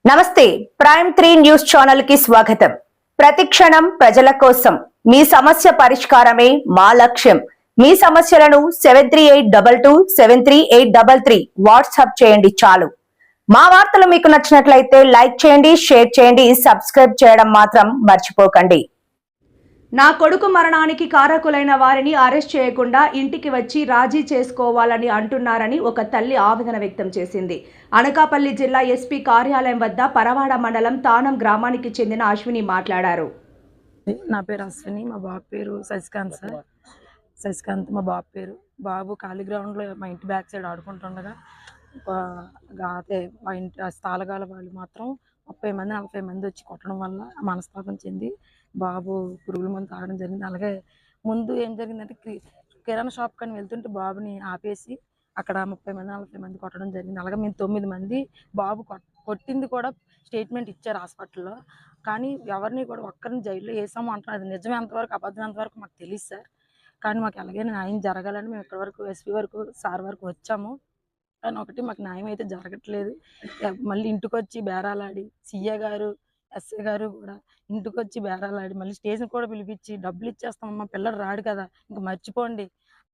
నమస్తే prime 3 news channel కి స్వాగతం. ప్రతిక్షణం ప్రజల కోసం మీ సమస్య పరిష్కారమే మా లక్ష్యం. మీ సమస్యలను 7382273833 వాట్సాప్ చేయండి చాలు. మా వార్తలు మీకు నచ్చినట్లయితే లైక్ చేయండి, షేర్ చేయండి, సబ్స్క్రైబ్ చేయడం మాత్రం మర్చిపోకండి. నా కొడుకు మరణానికి కారకులైన వారిని అరెస్ట్ చేయకుండా ఇంటికి వచ్చి రాజీ చేసుకోవాలని అంటున్నారని ఒక తల్లి ఆవేదన వ్యక్తం చేసింది. అనకాపల్లి జిల్లా ఎస్పీ కార్యాలయం వద్ద పరవాడ మండలం తానం గ్రామానికి చెందిన అశ్విని మాట్లాడారు. నా పేరు అశ్విని, మా బాబు పేరు శశికాంత్ సార్. శశికాంత్ మా బాబు పేరు. బాబు ఖాళీ గ్రౌండ్లో మా ఇంటి బ్యాక్ సైడ్ ఆడుకుంటుండగా అదే మా ఇంటి స్థాలగాల వాళ్ళు మాత్రం 30 మంది 40 మంది వచ్చి కొట్టడం వల్ల మనస్తాపం చెంది బాబు పురుగుల మందు తాగడం జరిగింది. అలాగే ముందు ఏం జరిగిందంటే కిరాణా షాప్ కానీ వెళ్తుంటే బాబుని ఆపేసి అక్కడ 30 మంది 40 మంది కొట్టడం జరిగింది. అలాగే మేము 9 మంది బాబు కొట్టింది కూడా స్టేట్మెంట్ ఇచ్చారు హాస్పిటల్లో. కానీ ఎవరిని కూడా ఒక్కరిని జైల్లో వేసాము అంటారు. అది నిజమే ఎంతవరకు అబద్ధం ఎంతవరకు మాకు తెలియదు సార్. కానీ మాకు ఎలాగైనా న్యాయం జరగాలని మేము ఇక్కడి వరకు ఎస్పీ వరకు సార్ వరకు వచ్చాము. కానీ ఒకటి మాకు న్యాయం అయితే జరగట్లేదు. మళ్ళీ ఇంటికి వచ్చి బేరాలాడి సీఏ గారు ఎస్ఐ గారు కూడా ఇంటికి వచ్చి బేరాలాడి మళ్ళీ స్టేషన్ కూడా పిలిపించి డబ్బులు ఇచ్చేస్తామమ్మా, పిల్లడు రాడు కదా ఇంకా మర్చిపోండి,